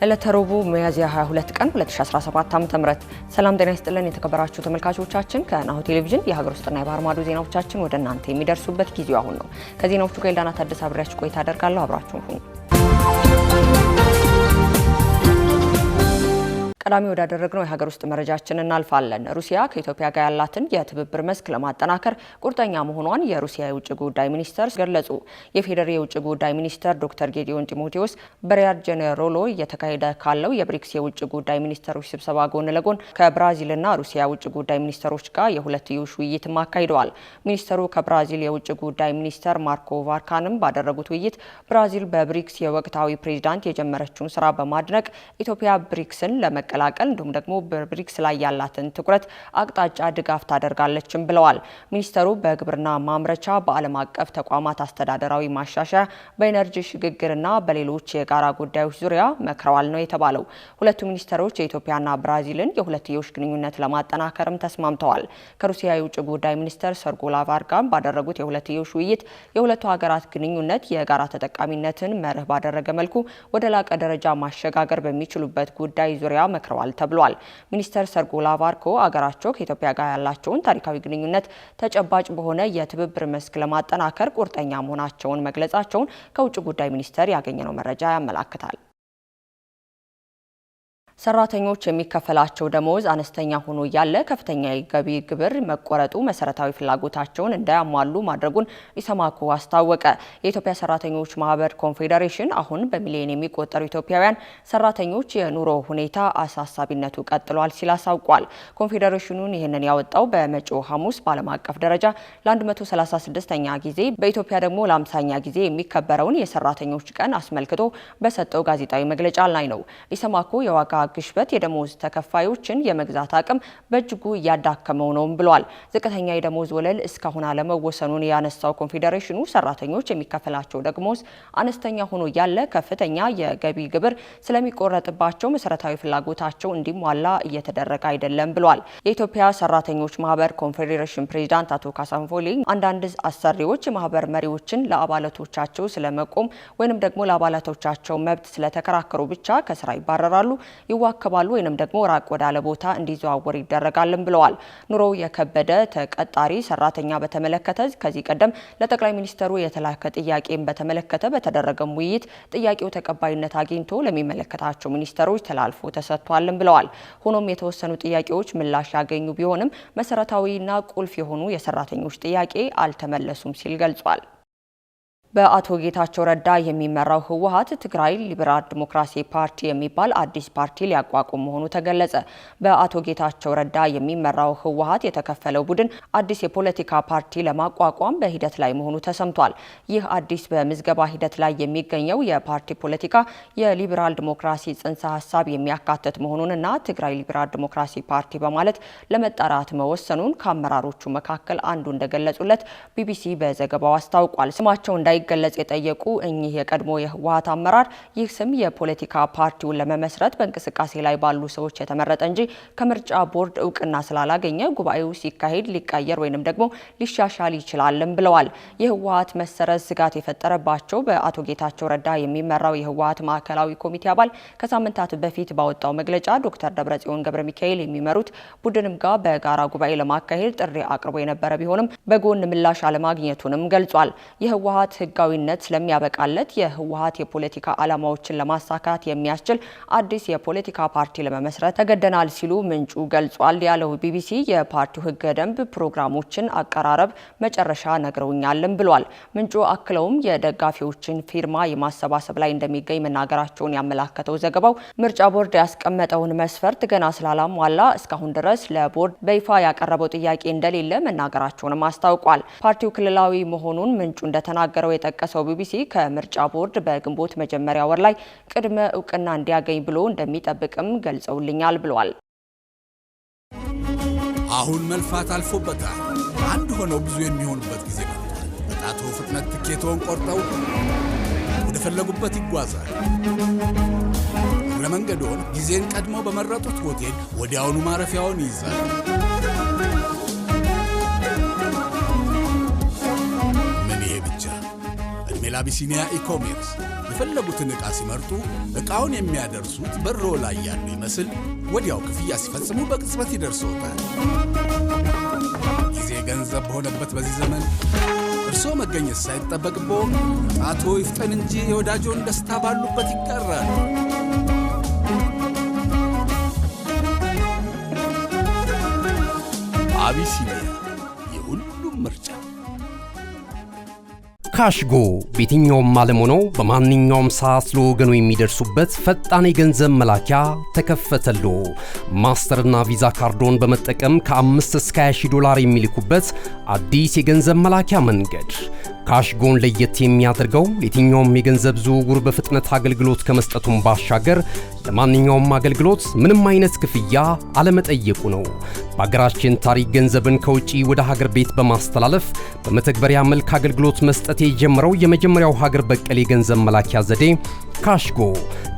ለተሮቡ ሚያዝያ 22 ቀን 2017 ዓ.ም ሰላም ጤና ይስጥልን የተከበራችሁ ተመልካቾቻችን ከናሁ ቴሌቪዥን የሀገር ውስጥና የባህር ማዶ ዜናዎቻችን ወደ እናንተ የሚደርሱበት ጊዜው አሁን ነው። ከዜናዎቹ ጋር ዳና ታደሰ አብሬያችሁ ቆይታ አደርጋለሁ። አብራችሁን ሁኑ። ቀዳሚ ወዳደረግነው የሀገር ውስጥ መረጃችን እናልፋለን። ሩሲያ ከኢትዮጵያ ጋር ያላትን የትብብር መስክ ለማጠናከር ቁርጠኛ መሆኗን የሩሲያ የውጭ ጉዳይ ሚኒስተር ገለጹ። የፌዴራል የውጭ ጉዳይ ሚኒስተር ዶክተር ጌዲዮን ጢሞቴዎስ በሪያድ ጄኔሮሎ እየተካሄደ ካለው የብሪክስ የውጭ ጉዳይ ሚኒስተሮች ስብሰባ ጎን ለጎን ከብራዚልና ሩሲያ ውጭ ጉዳይ ሚኒስተሮች ጋር የሁለትዮሽ ውይይትም አካሂደዋል። ሚኒስተሩ ከብራዚል የውጭ ጉዳይ ሚኒስተር ማርኮ ቫርካንም ባደረጉት ውይይት ብራዚል በብሪክስ የወቅታዊ ፕሬዝዳንት የጀመረችውን ስራ በማድነቅ ኢትዮጵያ ብሪክስን ለመቀላቀል እንዲሁም ደግሞ በብሪክስ ላይ ያላትን ትኩረት አቅጣጫ ድጋፍ ታደርጋለችም ብለዋል። ሚኒስተሩ በግብርና ማምረቻ፣ በዓለም አቀፍ ተቋማት አስተዳደራዊ ማሻሻያ፣ በኢነርጂ ሽግግርና በሌሎች የጋራ ጉዳዮች ዙሪያ መክረዋል ነው የተባለው። ሁለቱ ሚኒስተሮች የኢትዮጵያና ብራዚልን የሁለትዮሽ ግንኙነት ለማጠናከርም ተስማምተዋል። ከሩሲያ የውጭ ጉዳይ ሚኒስተር ሰርጌ ላቭሮቭ ጋር ባደረጉት የሁለትዮሽ ውይይት የሁለቱ ሀገራት ግንኙነት የጋራ ተጠቃሚነትን መርህ ባደረገ መልኩ ወደ ላቀ ደረጃ ማሸጋገር በሚችሉበት ጉዳይ ዙሪያ መክረዋል ተብሏል። ሚኒስተር ሰርጌ ላቭሮቭ አገራቸው ከኢትዮጵያ ጋር ያላቸውን ታሪካዊ ግንኙነት ተጨባጭ በሆነ የትብብር መስክ ለማጠናከር ቁርጠኛ መሆናቸውን መግለጻቸውን ከውጭ ጉዳይ ሚኒስቴር ያገኘነው መረጃ ያመለክታል። ሰራተኞች የሚከፈላቸው ደሞዝ አነስተኛ ሆኖ ያለ ከፍተኛ የገቢ ግብር መቆረጡ መሰረታዊ ፍላጎታቸውን እንዳያሟሉ ማድረጉን ኢሰማኮ አስታወቀ። የኢትዮጵያ ሰራተኞች ማህበር ኮንፌዴሬሽን አሁን በሚሊዮን የሚቆጠሩ ኢትዮጵያውያን ሰራተኞች የኑሮ ሁኔታ አሳሳቢነቱ ቀጥሏል ሲል አሳውቋል። ኮንፌዴሬሽኑን ይህንን ያወጣው በመጪው ሐሙስ በዓለም አቀፍ ደረጃ ለ136ኛ ጊዜ በኢትዮጵያ ደግሞ ለ50ኛ ጊዜ የሚከበረውን የሰራተኞች ቀን አስመልክቶ በሰጠው ጋዜጣዊ መግለጫ ላይ ነው። ኢሰማኮ የዋጋ ግሽበት የደሞዝ ተከፋዮችን የመግዛት አቅም በእጅጉ እያዳከመው ነው ብሏል። ዝቅተኛ የደሞዝ ወለል እስካሁን አለመወሰኑን ያነሳው ኮንፌዴሬሽኑ ሰራተኞች የሚከፈላቸው ደሞዝ አነስተኛ ሆኖ ያለ ከፍተኛ የገቢ ግብር ስለሚቆረጥባቸው መሰረታዊ ፍላጎታቸው እንዲሟላ እየተደረገ አይደለም ብሏል። የኢትዮጵያ ሰራተኞች ማህበር ኮንፌዴሬሽን ፕሬዝዳንት አቶ ካሳሁን ፎሌ አንዳንድ አሰሪዎች የማህበር መሪዎችን ለአባላቶቻቸው ስለመቆም ወይንም ደግሞ ለአባላቶቻቸው መብት ስለተከራከሩ ብቻ ከስራ ይባረራሉ፣ ይዋከባሉ ወይንም ደግሞ ራቅ ወዳለ ቦታ እንዲዘዋወር ይደረጋልም ብለዋል። ኑሮው የከበደ ተቀጣሪ ሰራተኛ በተመለከተ ከዚህ ቀደም ለጠቅላይ ሚኒስትሩ የተላከ ጥያቄን በተመለከተ በተደረገው ውይይት ጥያቄው ተቀባይነት አግኝቶ ለሚመለከታቸው ሚኒስትሮች ተላልፎ ተሰጥቷልም ብለዋል። ሆኖም የተወሰኑ ጥያቄዎች ምላሽ ያገኙ ቢሆንም መሰረታዊና ቁልፍ የሆኑ የሰራተኞች ጥያቄ አልተመለሱም ሲል ገልጿል። በአቶ ጌታቸው ረዳ የሚመራው ህወሓት ትግራይ ሊበራል ዲሞክራሲ ፓርቲ የሚባል አዲስ ፓርቲ ሊያቋቁም መሆኑ ተገለጸ። በአቶ ጌታቸው ረዳ የሚመራው ህወሓት የተከፈለው ቡድን አዲስ የፖለቲካ ፓርቲ ለማቋቋም በሂደት ላይ መሆኑ ተሰምቷል። ይህ አዲስ በምዝገባ ሂደት ላይ የሚገኘው የፓርቲ ፖለቲካ የሊበራል ዲሞክራሲ ጽንሰ ሀሳብ የሚያካትት መሆኑንና ትግራይ ሊበራል ዲሞክራሲ ፓርቲ በማለት ለመጠራት መወሰኑን ከአመራሮቹ መካከል አንዱ እንደገለጹለት ቢቢሲ በዘገባው አስታውቋል። ስማቸው ገለጽ የጠየቁ እኚህ የቀድሞ የህወሓት አመራር ይህ ስም የፖለቲካ ፓርቲውን ለመመስረት በእንቅስቃሴ ላይ ባሉ ሰዎች የተመረጠ እንጂ ከምርጫ ቦርድ እውቅና ስላላገኘ ጉባኤው ሲካሄድ ሊቀየር ወይንም ደግሞ ሊሻሻል ይችላልም ብለዋል። የህወሓት መሰረዝ ስጋት የፈጠረባቸው በአቶ ጌታቸው ረዳ የሚመራው የህወሓት ማዕከላዊ ኮሚቴ አባል ከሳምንታት በፊት ባወጣው መግለጫ ዶክተር ደብረጽዮን ገብረ ሚካኤል የሚመሩት ቡድንም ጋር በጋራ ጉባኤ ለማካሄድ ጥሪ አቅርቦ የነበረ ቢሆንም በጎን ምላሽ አለማግኘቱንም ገልጿል። የህወሓት ህጋዊነት ስለሚያበቃለት የህወሓት የፖለቲካ ዓላማዎችን ለማሳካት የሚያስችል አዲስ የፖለቲካ ፓርቲ ለመመስረት ተገደናል ሲሉ ምንጩ ገልጿል ያለው ቢቢሲ የፓርቲው ህገ ደንብ ፕሮግራሞችን አቀራረብ መጨረሻ ነግረውኛልም ብሏል። ምንጩ አክለውም የደጋፊዎችን ፊርማ የማሰባሰብ ላይ እንደሚገኝ መናገራቸውን ያመላከተው ዘገባው ምርጫ ቦርድ ያስቀመጠውን መስፈርት ገና ስላላሟላ እስካሁን ድረስ ለቦርድ በይፋ ያቀረበው ጥያቄ እንደሌለ መናገራቸውንም አስታውቋል። ፓርቲው ክልላዊ መሆኑን ምንጩ እንደተናገረው የጠቀሰው ቢቢሲ ከምርጫ ቦርድ በግንቦት መጀመሪያ ወር ላይ ቅድመ እውቅና እንዲያገኝ ብሎ እንደሚጠብቅም ገልጸውልኛል ብሏል። አሁን መልፋት አልፎበታል። አንድ ሆነው ብዙ የሚሆኑበት ጊዜ መጥቷል። በጣቶ ፍጥነት ትኬቶን ቆርጠው ወደ ፈለጉበት ይጓዛል። ለመንገዶን ጊዜን ቀድሞ በመረጡት ሆቴል ወዲያውኑ ማረፊያውን ይይዛል። ሜላ አቢሲኒያ ኢኮሜርስ የፈለጉትን ዕቃ ሲመርጡ ዕቃውን የሚያደርሱት በሮ ላይ ያሉ ይመስል ወዲያው ክፍያ ሲፈጽሙ በቅጽበት ይደርሶታል። ጊዜ ገንዘብ በሆነበት በዚህ ዘመን እርስዎ መገኘት ሳይጠበቅቦ ጣቶ ይፍጠን እንጂ የወዳጆን ደስታ ባሉበት ይቀራል። አቢሲኒያ የሁሉም ምርጫ። ካሽጎ በየትኛውም ዓለም ሆነው በማንኛውም ሰዓት ለወገኑ የሚደርሱበት ፈጣን የገንዘብ መላኪያ ተከፈተሎ። ማስተርና ቪዛ ካርዶን በመጠቀም ከ5 እስከ 20 ዶላር የሚልኩበት አዲስ የገንዘብ መላኪያ መንገድ። ካሽጎን ለየት የሚያደርገው የትኛውም የገንዘብ ዝውውር በፍጥነት አገልግሎት ከመስጠቱም ባሻገር ለማንኛውም አገልግሎት ምንም አይነት ክፍያ አለመጠየቁ ነው። በሀገራችን ታሪክ ገንዘብን ከውጪ ወደ ሀገር ቤት በማስተላለፍ በመተግበሪያ መልክ አገልግሎት መስጠት የጀመረው የመጀመሪያው ሀገር በቀል የገንዘብ መላኪያ ዘዴ ካሽጎ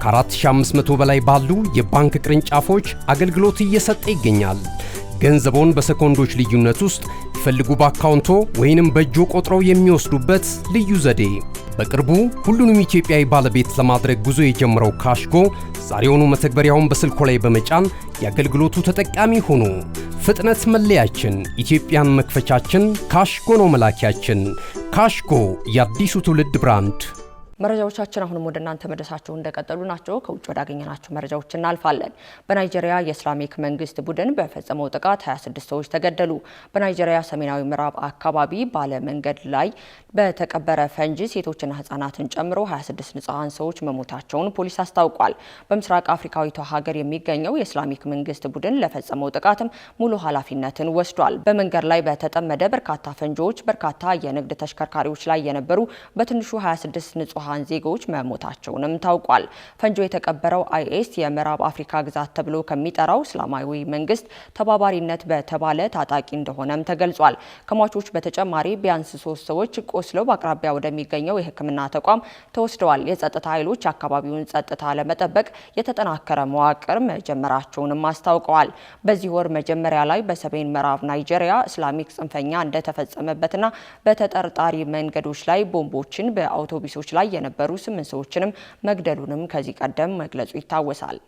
ከ4500 በላይ ባሉ የባንክ ቅርንጫፎች አገልግሎት እየሰጠ ይገኛል። ገንዘቦን በሰኮንዶች ልዩነት ውስጥ ይፈልጉ በአካውንቶ ወይንም በእጆ ቆጥረው የሚወስዱበት ልዩ ዘዴ። በቅርቡ ሁሉንም ኢትዮጵያዊ ባለቤት ለማድረግ ጉዞ የጀመረው ካሽጎ ዛሬውኑ መተግበሪያውን በስልኮ ላይ በመጫን የአገልግሎቱ ተጠቃሚ ሆኑ። ፍጥነት መለያችን፣ ኢትዮጵያን መክፈቻችን፣ ካሽጎ ነው መላኪያችን። ካሽጎ የአዲሱ ትውልድ ብራንድ። መረጃዎቻችን አሁንም ወደ እናንተ መድረሳቸው እንደቀጠሉ ናቸው። ከውጭ ወዳገኘናቸው መረጃዎች እናልፋለን። በናይጄሪያ የእስላሚክ መንግስት ቡድን በፈጸመው ጥቃት 26 ሰዎች ተገደሉ። በናይጄሪያ ሰሜናዊ ምዕራብ አካባቢ ባለ መንገድ ላይ በተቀበረ ፈንጂ ሴቶችና ህጻናትን ጨምሮ 26 ንጹሃን ሰዎች መሞታቸውን ፖሊስ አስታውቋል። በምስራቅ አፍሪካዊቷ ሀገር የሚገኘው የእስላሚክ መንግስት ቡድን ለፈጸመው ጥቃትም ሙሉ ኃላፊነትን ወስዷል። በመንገድ ላይ በተጠመደ በርካታ ፈንጂዎች በርካታ የንግድ ተሽከርካሪዎች ላይ የነበሩ በትንሹ 26 ንጹሃን ዜጎች መሞታቸውንም ታውቋል። ፈንጂው የተቀበረው አይኤስ የምዕራብ አፍሪካ ግዛት ተብሎ ከሚጠራው እስላማዊ መንግስት ተባባሪነት በተባለ ታጣቂ እንደሆነም ተገልጿል። ከሟቾች በተጨማሪ ቢያንስ 3 ሰዎች ቆስለው በአቅራቢያ ወደሚገኘው የሕክምና ተቋም ተወስደዋል። የጸጥታ ኃይሎች አካባቢውን ጸጥታ ለመጠበቅ የተጠናከረ መዋቅር መጀመራቸውንም አስታውቀዋል። በዚህ ወር መጀመሪያ ላይ በሰሜን ምዕራብ ናይጄሪያ እስላሚክ ጽንፈኛ እንደተፈጸመበትና በተጠርጣሪ መንገዶች ላይ ቦምቦችን በአውቶቡሶች ላይ የነበሩ 8 ሰዎችንም መግደሉንም ከዚህ ቀደም መግለጹ ይታወሳል።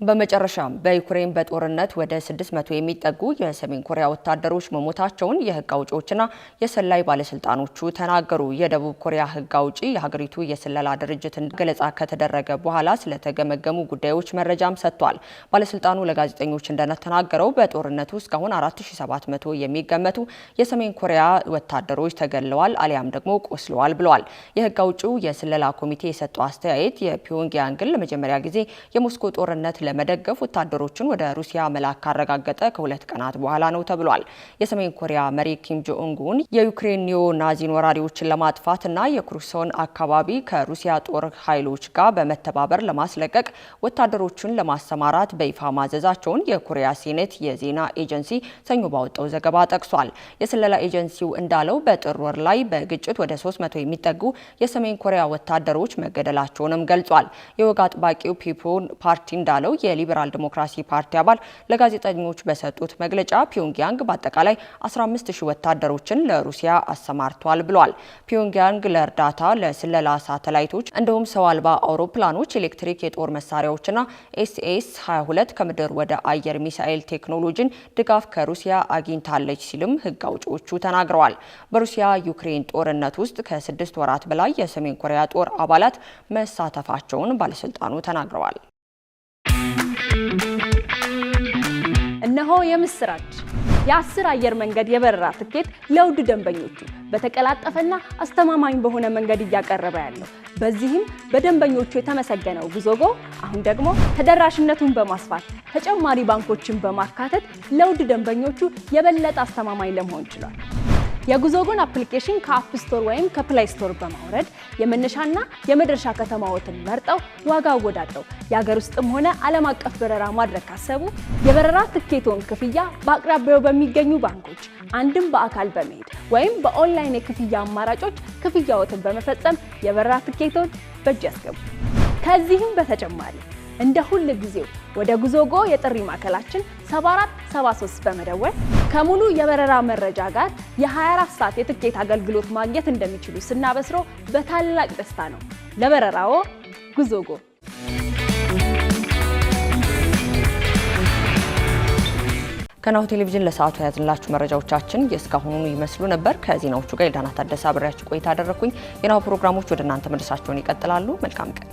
በመጨረሻም በዩክሬን በጦርነት ወደ 600 የሚጠጉ የሰሜን ኮሪያ ወታደሮች መሞታቸውን የህግ አውጪዎችና የሰላይ ባለስልጣኖቹ ተናገሩ። የደቡብ ኮሪያ ህግ አውጪ የሀገሪቱ የስለላ ድርጅትን ገለጻ ከተደረገ በኋላ ስለተገመገሙ ጉዳዮች መረጃም ሰጥቷል። ባለስልጣኑ ለጋዜጠኞች እንደተናገረው በጦርነቱ እስካሁን 4700 የሚገመቱ የሰሜን ኮሪያ ወታደሮች ተገድለዋል አሊያም ደግሞ ቆስለዋል ብለዋል። የህግ አውጪው የስለላ ኮሚቴ የሰጠው አስተያየት የፒዮንግያንግን ለመጀመሪያ ጊዜ የሞስኮ ጦርነት ለመደገፍ ወታደሮችን ወደ ሩሲያ መላክ ካረጋገጠ ከ2 ቀናት በኋላ ነው ተብሏል። የሰሜን ኮሪያ መሪ ኪም ጆንግ ኡን የዩክሬን ኒዮ-ናዚን ወራሪዎችን ለማጥፋትና የክሩሶን አካባቢ ከሩሲያ ጦር ኃይሎች ጋር በመተባበር ለማስለቀቅ ወታደሮችን ለማሰማራት በይፋ ማዘዛቸውን የኮሪያ ሴኔት የዜና ኤጀንሲ ሰኞ ባወጣው ዘገባ ጠቅሷል። የስለላ ኤጀንሲው እንዳለው በጥር ወር ላይ በግጭት ወደ 300 የሚጠጉ የሰሜን ኮሪያ ወታደሮች መገደላቸውንም ገልጿል። የወግ አጥባቂው ፒፖል ፓርቲ እንዳለው የሊበራል ዲሞክራሲ ፓርቲ አባል ለጋዜጠኞች በሰጡት መግለጫ ፒዮንግያንግ በአጠቃላይ 15000 ወታደሮችን ለሩሲያ አሰማርቷል ብሏል። ፒዮንግያንግ ለእርዳታ ለስለላ ሳተላይቶች እንዲሁም ሰው አልባ አውሮፕላኖች፣ ኤሌክትሪክ የጦር መሳሪያዎችና ኤስኤስ-22 ከምድር ወደ አየር ሚሳኤል ቴክኖሎጂን ድጋፍ ከሩሲያ አግኝታለች ሲልም ህግ አውጪዎቹ ተናግረዋል። በሩሲያ ዩክሬን ጦርነት ውስጥ ከ6 ወራት በላይ የሰሜን ኮሪያ ጦር አባላት መሳተፋቸውን ባለስልጣኑ ተናግረዋል። እነሆ የምስራች! የ10 አየር መንገድ የበረራ ትኬት ለውድ ደንበኞቹ በተቀላጠፈና አስተማማኝ በሆነ መንገድ እያቀረበ ያለው። በዚህም በደንበኞቹ የተመሰገነው ጉዞጎ አሁን ደግሞ ተደራሽነቱን በማስፋት ተጨማሪ ባንኮችን በማካተት ለውድ ደንበኞቹ የበለጠ አስተማማኝ ለመሆን ችሏል። የጉዞጎን አፕሊኬሽን ከአፕ ስቶር ወይም ከፕላይ ስቶር በማውረድ የመነሻና የመድረሻ ከተማዎትን መርጠው ዋጋ አወዳድረው የሀገር ውስጥም ሆነ ዓለም አቀፍ በረራ ማድረግ ካሰቡ የበረራ ትኬቶን ክፍያ በአቅራቢያው በሚገኙ ባንኮች አንድም በአካል በመሄድ ወይም በኦንላይን የክፍያ አማራጮች ክፍያዎትን በመፈጸም የበረራ ትኬቶን በእጅ ያስገቡ። ከዚህም በተጨማሪ እንደ ሁል ጊዜው ወደ ጉዞጎ የጥሪ ማዕከላችን 7473 በመደወል ከሙሉ የበረራ መረጃ ጋር የ24 ሰዓት የትኬት አገልግሎት ማግኘት እንደሚችሉ ስናበስሮ በታላቅ ደስታ ነው። ለበረራዎ ጉዞጎ። ከናሁ ቴሌቪዥን ለሰዓቱ ያዝንላችሁ መረጃዎቻችን የእስካሁኑ ይመስሉ ነበር። ከዜናዎቹ ጋር የዳና ታደሰ አብሬያችሁ ቆይታ አደረኩኝ። የናሁ ፕሮግራሞች ወደ እናንተ መልሳቸውን ይቀጥላሉ። መልካም ቀን።